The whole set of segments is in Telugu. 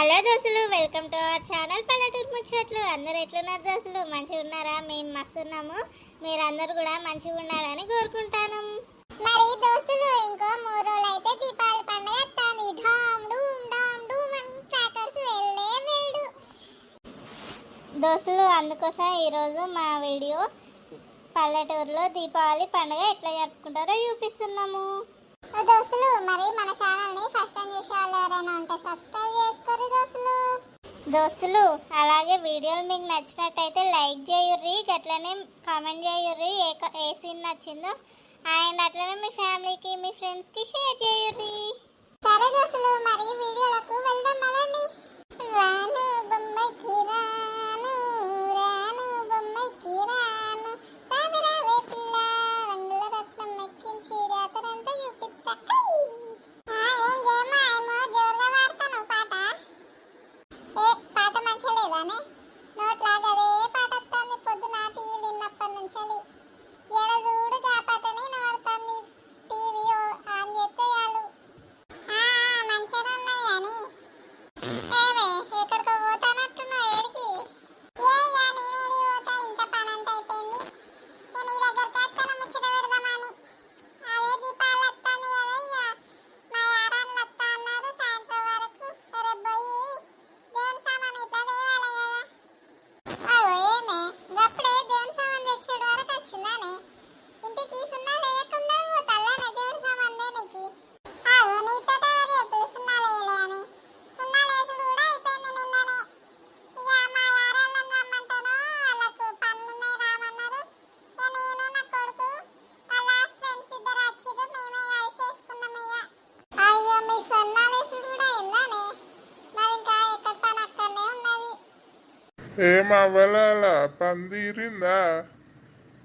హలో దోస్తులు, వెల్కమ్ టు అవర్ ఛానల్ పల్లెటూరు ముచ్చట్లు. అందరు ఎట్లున్నారు దోస్తులు? మంచిగా ఉన్నారా? మేము మస్తున్నాము. మీరందరూ కూడా మంచిగా ఉండాలని కోరుకుంటాను. మరి దోస్తులు, ఇంకో 3 రోజులు అయితే దీపావళి పండుగ వస్తుంది. ఢామ్ డూమ్ ఢామ్ డూమ్ అని క్రాకర్స్ వెళ్ళే వేడు దోస్తులు. అందుకోసం ఈరోజు మా వీడియో పల్లెటూరులో దీపావళి పండుగ ఎట్లా జరుపుకుంటారో చూపిస్తున్నాము. దోస్తులు, మరి మన ఛానల్ని ఫస్ట్ టైం చూసే వాళ్ళు ఎవరైనా ఉంటే సబ్స్క్రైబ్ చేసుకోరు దోస్తులు. అలాగే వీడియోలు మీకు నచ్చినట్టయితే లైక్ చేయుర్రి, అట్లనే కామెంట్ చేయుర్రి ఏ సీన్ నచ్చిందో. అండ్ అట్లనే మీ ఫ్యామిలీకి మీ ఫ్రెండ్స్కి షేర్ చేయుర్రి. సరే దోస్తులు, మరి వీడియోలకు వెళ్దాం కదండి. రాను బొమ్మైకి రాను, రాను బొమ్మైకి రాను, రావే పిల్ల రంగుల రత్నం ఎక్కించి రాతరంతా చూపిస్తా. ఏం చేయమ్మా, ఏమో జోరుగా వాడతాను పాట. పాట మంచిగా లేదానే? నోట్లాగదే పాట వస్తుంది పొద్దున టీవీ విన్నప్పటి నుంచి. ఎడ చూడుగా ఆ పాటని నోడుతుంది. టీవీ ఆన్ చేస్తే చాలు. మంచిగా ఉన్నది కానీ ఏమే ఎక్కడికో పోతానట్టున్నావు. ఏడికి? నేనేడి పోతా, ఇంత పని అంతా అయిపోయింది. నేను ఈ దగ్గరికి వస్తాను ముచ్చట పెడదామని. అదే దీపావళి వస్తుంది కదా, ఇక మా యారాన్లు వస్తా అన్నారు సాయంత్రం వరకు. సరే పోయి దేవుని సామాన్ ఇట్లా తేవాలి కదా. ఏమే గప్పుడే దేవుని సామాన్ తెచ్చేడు వరకు వచ్చిందానే? ఇంటికి సున్నా లేకుండా పోతానే దేవుని సామాన్ దేనికి? నీతో ఎప్పుడు సున్నా లేలే అని. సున్నా లేసుడు కూడా అయిపోయింది నిన్ననే. ఇక మా యారాళ్ళని రమ్మంటాను, వాళ్ళకు పనులున్నాయి రామన్నారు. ఇక నేను నా కొడుకు వాళ్ళ ఫ్రెండ్స్ ఇద్దరు వచ్చిర్రు, మేమే కలిసి చేసుకున్నాం. ఇక అయ్యో, మీ సున్నా లేసుడు కూడా అయిందానే? మరి ఇంకా ఎక్కడ పని అక్కడనే ఉన్నది. ఏమవ్వాల పందిరిందా?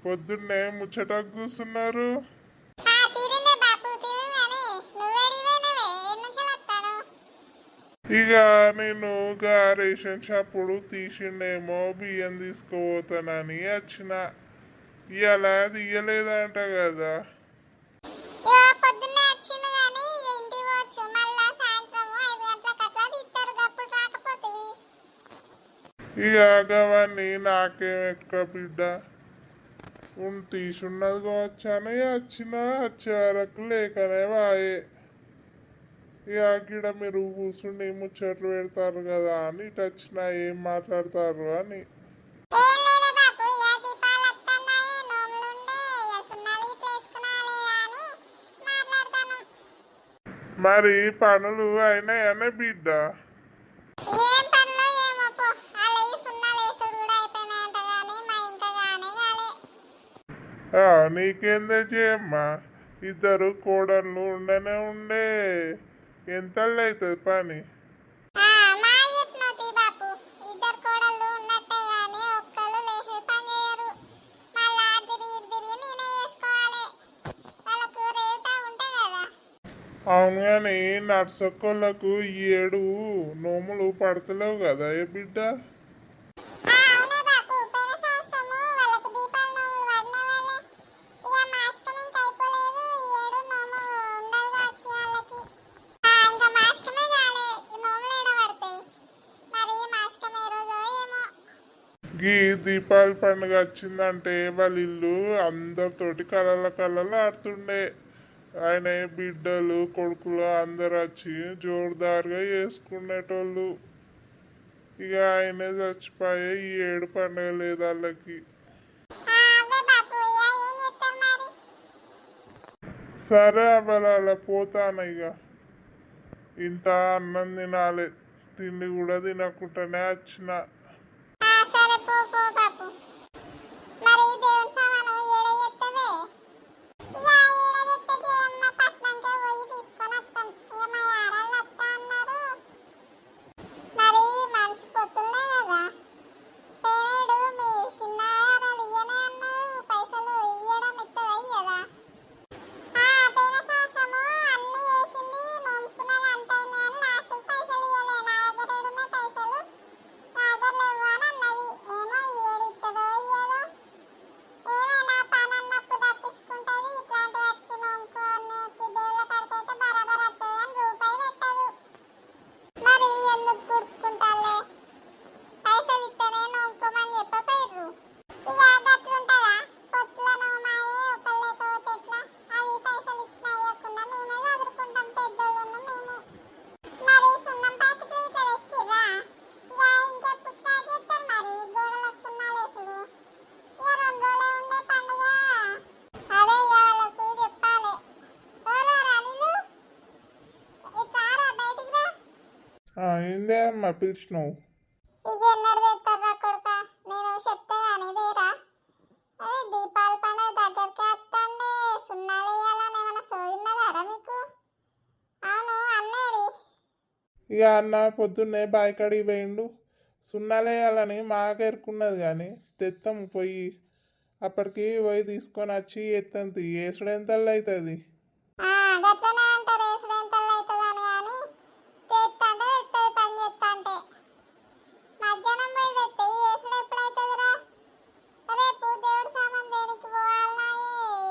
పొద్దున్నే ముచ్చట కూర్చున్నారు. తీరిందే బాపు, తీరిందని. నువ్వేడివేనవే, ఎన్ని నుంచి వస్తాను? ఇక నేను రేషన్ షాపుడు తీసిండేమో బియ్యం తీసుకుపోతానని వచ్చిన. ఇలా తీయలేదంట కదా. పొద్దున్నే వచ్చిండు కానీ ఇంటికి పోవచ్చు. మళ్ళా సాయంత్రం 5 గంటలకు అట్లా తీస్తారు. అప్పుడు రాకపోతుంది. ఇక అవన్నీ నాకేం ఎక్కువ బిడ్డ. తీసున్నది కావచ్చని వచ్చిన. వచ్చే వరకు లేకనే వాయే. ఇక గిడ మీరు కూర్చుండి ముచ్చట్లు పెడతారు కదా అని ఇటు వచ్చిన. ఏం మాట్లాడతారు అని. ఏం లేదే బాపు, ఇక దీపాలు వస్తున్నాయి, నోములుండే, ఇక సున్నాలు ఇట్లా వేసుకున్నావా లేదా అని మాట్లాడతాను. మరి పనులు అయినాయనే బిడ్డ? ఏం పనులు ఏమో పో. అలాగే సున్నాలు వేసుడు కూడా అయిపోయినాయంట కానీ మా ఇంకా కానే కాలే. నీకేం తెచ్చేయమ్మా? ఇద్దరు కోడళ్ళు ఉండనే ఉండే. ఎంత అవుతుంది పని? మా చెప్పినావు తీ బాపు, ఇద్దరు కోడళ్ళు ఉన్నట్టే కానీ ఒక్కళ్ళు లేచి పని చేయరు. మళ్ళా తిరిగి నేనే చేసుకోవాలి. వాళ్ళకు రేవుతా ఉంటాయి కదా. అవును కానీ నర్సక్కోళ్ళకు ఈ 7 నోములు పడతలేవు కదా ఏ బిడ్డ? అవునే బాపు, పోయిన సంవత్సరము వాళ్ళకు దీపావళి నోములు పడిన వాళ్ళే. ఇక మాసికం ఇంకా అయిపోలేదు. ఈ 7 నోము ఉండదు కావచ్చు వాళ్ళకి. ఇంకా మాసికమే కాలే, నోములు ఏడ పడతాయి. మరి మాసికం ఏ రోజో ఏమో. గీ దీపావళి పండుగ వచ్చిందంటే వాళ్ళ ఇల్లు అందరితోటి కలలు ఆడుతుండే. ఆయన బిడ్డలు కొడుకులు అందరు వచ్చి జోరుదారుగా చేసుకునేటోళ్ళు. ఇక ఆయనే చచ్చిపోయే ఈ 7 పండుగ లేదు వాళ్ళకి. అవే బాపు, ఇక ఏం చేస్తారు మరి? సరే అవ్వాల పోతాను. ఇక ఇంత అన్నం తినాలి, తిండి కూడా తినకుండానే వచ్చిన. సరే పో పో బాపు. మరి దేవుని సామాను ఏడ చేస్తావే? ఇక ఈడ తెస్తే చేయమ్మ, పట్నంకే పోయి తీసుకొని వస్తాం. ఇక మా యారాళ్ళు వస్తా అన్నారు. మరి మనిషి పొత్తులే కదా. పేడు మీ చిన్న యారాలు ఇయ్యనే అన్నారు. పైసలు ఇయ్యడం ఇస్తుంది అయ్యదా? పోయిన సంవత్సరము అన్ని చేసింది, నోముకున్నది అంత అయింది కానీ లాస్ట్ పైసలు ఇయ్యలే. నా దగ్గర ఏడున్నాయి పైసలు? నా దగ్గర ఏందే అమ్మా పిలిచినావు? ఇక ఎన్నడు తెస్తారా కొడుక, నేను చెప్తే కానీ దేరా. అదే దీపావళి పండుగ దగ్గరికి వస్తాండే, సున్నాలు వేయాలని ఏమైనా సోయిన్నదారా మీకు? అవును అన్నేడి? ఇక అన్న పొద్దున్నే బాయికాడికి పోయిండు, సున్నాలేయాలని మాకెరుకున్నది కానీ తెత్తాం పోయి. అప్పటికి పోయి తీసుకొని వచ్చి ఎత్తంతి వేసుడు ఎంత అవుతుంది. గట్లనే అంటారు, వేసుడు ఎంత అవుతుందని. కానీ తెస్తంటే తెస్తుంది, పని చేస్తా అంటే మధ్యాహ్నం పోయి తెస్తే వేసుడు ఎప్పుడవుతుందిరా? రేపు దేవుడి సామాన్ దేనికి పోవాలన్నా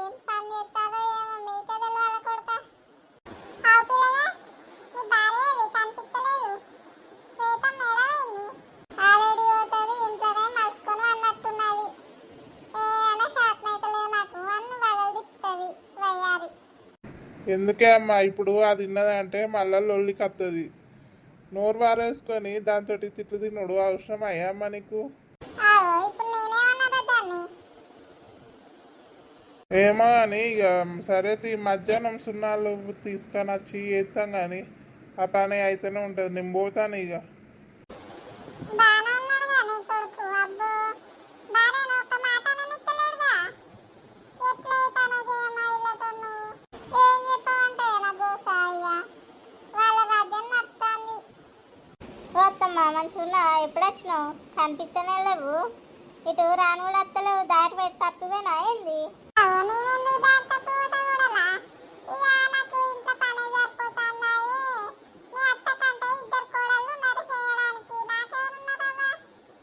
ఏం పని చేస్తారో ఏమో, మీకే తెలియాలి కొడుక. అవు పిల్లగా, నీ భార్య ఏది కనిపించలేదు? శ్వేత మేడమైంది, ఆల్రెడీ పోతుంది, ఇంట్లోనే మలుసుకొని అన్నట్టున్నది. ఏమైనా షాక్ అవుతలేదు నాకు అని వదలు తిప్పుతుంది వయ్యారి. ఎందుకే అమ్మా ఇప్పుడు అది తిన్నదంటే మళ్ళా లొల్లికి వస్తుంది. నోరు వారేసుకొని దాంతో తిట్లు తినుడు అవసరం అయ్యమ్మా నీకు? ఇప్పుడు నేనేమన్నారా దాన్ని? ఏమో అని ఇక సరే మధ్యాహ్నం సున్నాలు తీసుకొని వచ్చి వేస్తాం కానీ ఆ పని అయితేనే ఉంటుంది. నేను పోతాను ఇక. బాగానే ఉన్నాడు కానీ కొడుకు, అబ్బో భార్యను ఒక్క మాట నిక్కలేడుగా. ఎట్లయితానో చేయమా ఇళ్ళతో నువ్వు? ఏం చెప్పావంటే నా దోశ ఇక వాళ్ళ రాజ్యం నడుస్తుంది. పోతమ్మా మంచిగా ఎప్పుడు వచ్చినావు? కనిపిస్తూనే లేవు, ఇటు రాను కూడా వస్తలేవు, దారి పెట్టి తప్పిపోయినా ఏంది? నేనెందుకు దారి తప్పిపోతా కూడాలా? ఇక నాకు ఇంట్లో పనే సరిపోతున్నాయి. మీ అత్త కంటే ఇద్దరు కోడళ్ళు ఉన్నారు చేయడానికి, నాకెవరున్నారవ్వా?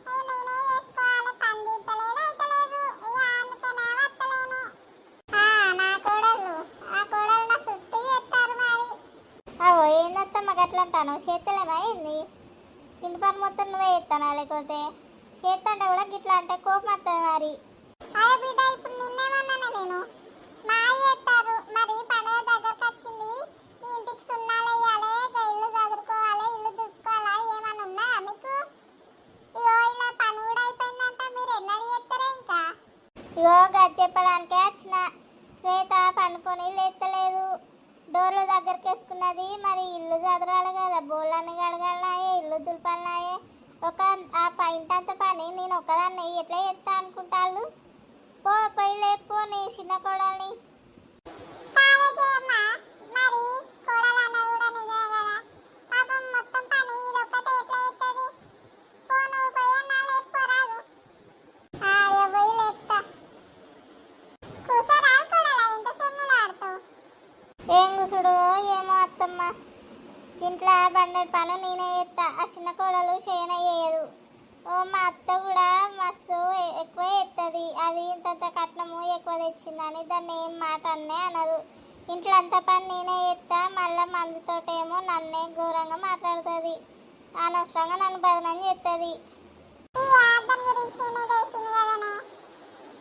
నేనే చేసుకోవాలి, పని తీర్చలేదు అయితలేదు. ఇక అందుకనే వస్తలేను. నా కోడళ్ళు నా చుట్టూ చేస్తారు మరి. అవో ఏందత్తమ్మ గట్లా అంటాను? చేతలేమా ఏంది? ఇంటి పని మొత్తం నువ్వే చేస్తానా? లేకపోతే చేస్తంటే కూడా గిట్లా అంటే కోపం వస్తుంది మరి. అయ్యో బిడ్డ, ఇప్పుడు నిన్నేమన్నానే నేను? మా చేస్తారు మరి, పండుగ దగ్గరకు వచ్చింది, ఈ ఇంటికి సున్నాలు వేయాలి, ఇల్లు చదువుకోవాలి, ఇల్లు దుడుకోవాలి, ఏమన్నా ఉన్నదా మీకు? ఇగో ఇలా పని కూడా అయిపోయిందంట, మీరు ఎన్నడూ చేస్తారా ఇంకా? ఇగో గది చెప్పడానికే వచ్చిన. శ్వేత పండుకొని లేస్తలేదు, డోర్లు దగ్గరికి వేసుకున్నది. మరి ఇల్లు చదరాలి కదా, బోళ్ళని కడగాలనాయే, ఇల్లు దులపాలనాయే. ఒక ఆ ఇంటంత పని నేను ఒక్కదాన్ని ఎట్లా చేస్తా అనుకుంటాళ్ళు? పోయి లేపో నీ చిన్న కోడల్ని. కాదమ్మా, మరి కోడలు అన్న కూడా నిజమే కదా, పాపం మొత్తం పని ఇదొక్కటే ఎట్లా చేస్తుంది? పో నువ్వు పోయి అన్నా లేపుకోరాదు. పోయి లేపుతా. కూసరా కోడలా, ఇంత సెన్నెలు ఆడుతావు? ఏం కూసుడు ఏమో అత్తమ్మ, ఇంట్లో బండెడు పను నేనే చేస్తా, ఆ చిన్న కోడలు చేయనయ్యేయదు. మా అత్త కూడా మస్తు ఎక్కువ చేస్తుంది, అది ఇంత కట్నము ఎక్కువ తెచ్చిందని దాన్ని ఏం మాట అన్నే అనదు. ఇంట్లో అంత పని నేనే చేస్తా, మళ్ళీ మందుతోటేమో నన్నే ఘోరంగా మాట్లాడుతుంది, అనవసరంగా నన్ను బదనం చేస్తుంది. దాని గురించి నేను తెలిసింది కదనే,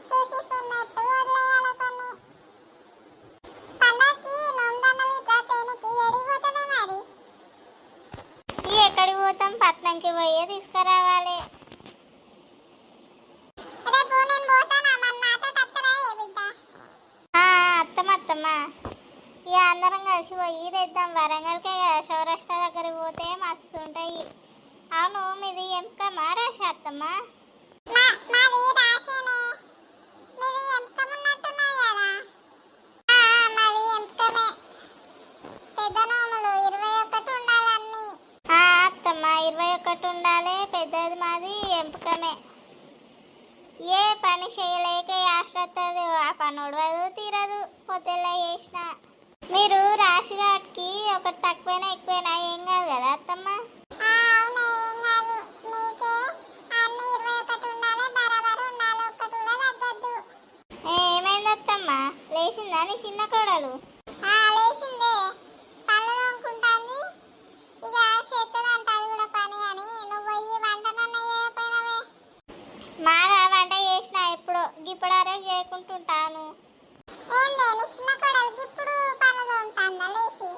సూచిస్తున్నట్టు వదిలేయాలి కొన్ని. పండగకి నొందన్నవి తేనికి ఎడిగిపోతుంది మరి. ఎక్కడికి పోతాం? పట్నంకి పోయే తీసుకురావాలి. రేపు నేను పోతానా, మరి నాతో టక్కరా ఏ బిడ్డ? అత్తమ్మ ఇక అందరం కలిసి పోయి తెద్దాం. వరంగల్కే కదా, చౌరస్తా దగ్గరికి పోతే మస్తు ఉంటాయి. అవును మీది ఎంపికమా రాశి అత్తమ్మ? మాది రాశేనే, మీది ఎంపికమున్నట్టున్నాయి కదా? మాది ఎంపికమే, పెద్ద నోములు 21 ఉండాలన్నీ. అత్తమ్మ 21 ఉండాలి, పెద్దది మాది ఎంపికమే. ఏ పని చేయలేక ఆశ్రత్తది, ఆ పని ఉడవదు తీరదు, పొద్దులా చేసిన. మీరు రాశి వాటికి ఒకటి తక్కువైనా ఎక్కువైనా ఏం కాదు కదా అత్తమ్మ? అవునే, ఏం కాదు, మీకే అన్ని 21 ఉండాలి, బరాబర్ ఉండాలి, ఒక్కటి కూడా తగ్గద్దు. ఏమైంది అత్తమ్మ, లేచిందా నీ చిన్న కోడలు? లేచిందే, పళ్ళు తోముకుంటాంది. ఇక చేస్తుందంట అది కూడా పని. అని నువ్వు పోయి వంటనన్న చేయకపోయినవే? మాగా వంట చేసిన ఎప్పుడో, గిప్పడారే చేయకుంటుంటాను. ఏందే నీ చిన్న కోడలికి ఇప్పుడు పళ్ళు తోముతాందా లేచి?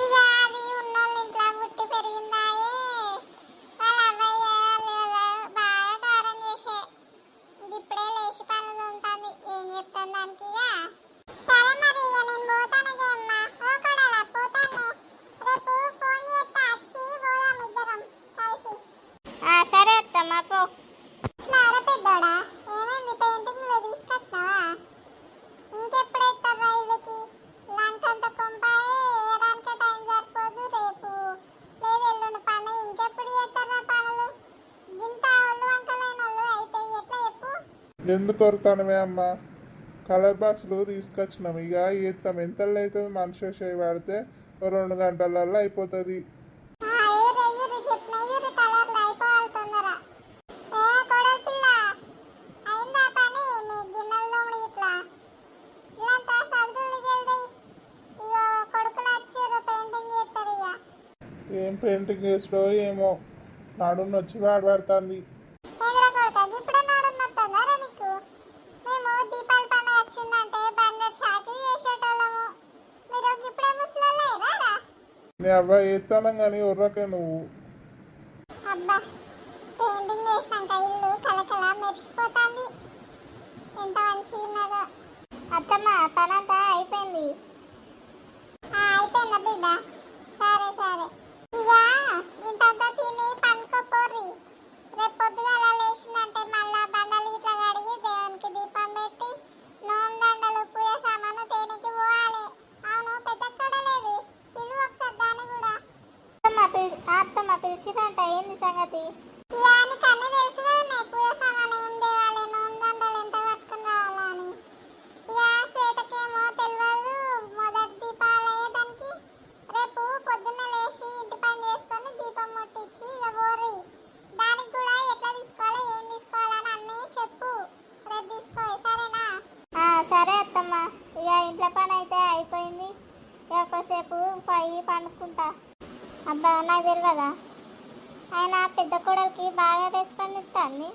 ఇక అది ఉన్నోళ్ళ ఇంట్లో పుట్టి పెరిగిందాయే, వాళ్ళ అవ్వయ్య బాగా కారం చేసే, ఇప్పుడే లేచి పళ్ళు తోముతాంది. ఏం చెప్తాను దానికి? ఇక సరే మరి, ఇక నేను పోతాను జయమ్మ. ఓ కోడలా పోతానే, రేపు ఫోన్ చేస్తా వచ్చి పోదాం ఇద్దరం. ఎందుకు కొరుతానమే అమ్మ కలర్ బాక్స్లు తీసుకొచ్చినాం ఇక ఎత్తాం ఎంత అవుతుంది మనిషి చేయి వాడితే 2 గంటలలో అయిపోతుంది. ఎయ్యురి చెప్పిన ఎయ్యురి కలర్లు అయిపోవాలి తొందర. ఏ కొడల పిల్ల అయిందా పని మీ గిన్నెలు తోముడు ఇట్లా ఇల్లంతా సదురులు జల్ది. ఇగో కొడుకులు వచ్చారు పెయింటింగ్ చేస్తారు ఇక. ఏం పెయింటింగ్ వేసుకో ఏమో నాడున్న వచ్చి వాడబడుతుంది. ఏంద్రా కొడుక ఇప్పుడే నాడున్నొస్తుందారా నీకు? మేము దీపావళి పండుగ వచ్చిందంటే బండెడ్ షాకి వేసేటోళ్ళము. మీరు ఇప్పుడే ముసలోళ్ళు అయ్యారా? నీ అబ్బాయి ఎత్తానం కానీ ఉర్రకే నువ్వు. అబ్బా పెయింటింగ్ వేసినాక ఇల్లు కలకల మెరిసిపోతుంది. ఎంత మంచిగా ఉన్నదో. అత్తమ్మ పనంతా అయిపోయింది. అయిపోయిందా బిడ్డ? సరే సరే ఇక ఇంతంతా తిని పండుకోపోర్రి. రేపు పొద్దుగాల లేచిందంటే మళ్ళా బండలు ఇట్లా కడిగి దేవునికి దీపం పెట్టి నూనె దండలు పూజ సామాను తేనికి పోవాలి. అవును పెద్ద లేదు పిలువు ఒకసారి దాన్ని కూడా. అత్తమ్మ పిలిచిరంట, ఏంది సంగతి? ఇక నీకు అన్నీ తెలుసు కదా పూజ సామాను ఏం తేవాలి నూనె దండలు ఎంత పట్టుకుని రావాలని. ఇక శ్వేతకేమో తెలియదు మొదటి దీపాలు అయ్యేదానికి. రేపు పొద్దున్న లేచి ఇంటి పని చేసుకొని దీపం ముట్టించి ఇక పోర్రి. దానికి కూడా ఎట్లా తీసుకోవాలి ఏం తీసుకోవాలని అన్నీ చెప్పు. రేపు తీసుకో సరేనా? సరే అత్తమ్మ, ఇక ఇంట్లో పని అయితే అయిపోయింది. ఇక కొద్దిసేపు పోయి పండుకుంటా. అబ్బా నాకు తెలియదా ఆయన పెద్ద కోడలికి బాగా రెస్పాండ్ ఇస్తుంది.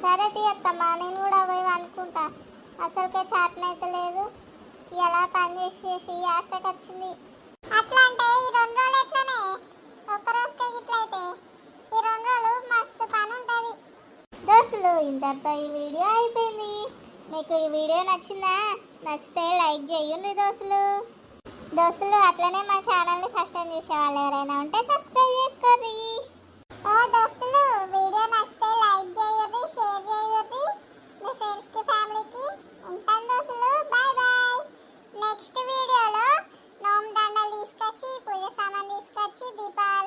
సరే తీయత్తమ్మ, నేను కూడా పోయి వండుకుంటా. అసలుకే చాటనైతే లేదు, ఇలా పని చేసి చేసి ఆస్టకి వచ్చింది. అట్లా అంటే ఈ 2 రోజులు ఎట్లనే ఒక్క రోజుకే ఇట్లయితే ఈ 2 రోజులు మస్తు పని ఉంటుంది. దోస్తులు ఇంతటితో ఈ వీడియో అయిపోయింది. మీకు ఈ వీడియో నచ్చిందా? నచ్చితే లైక్ చేయండి దోస్తులు అట్లనే మా ఛానల్ని ఫస్ట్ టైం చూసే వాళ్ళు ఎవరైనా ఉంటే సబ్స్క్రైబ్ చేసుకోర్రి. ఓ దోస్తులు వీడియో నచ్చితే లైక్ చేయండి, షేర్ చేయండి మీ ఫ్రెండ్స్కి ఫ్యామిలీకి. ఉంటాను దోస్తులు, బాయ్ బాయ్. నెక్స్ట్ వీడియోలో నోము దండలు తీసుకొచ్చి పూజ సామాన్ తీసుకొచ్చి దీపావళి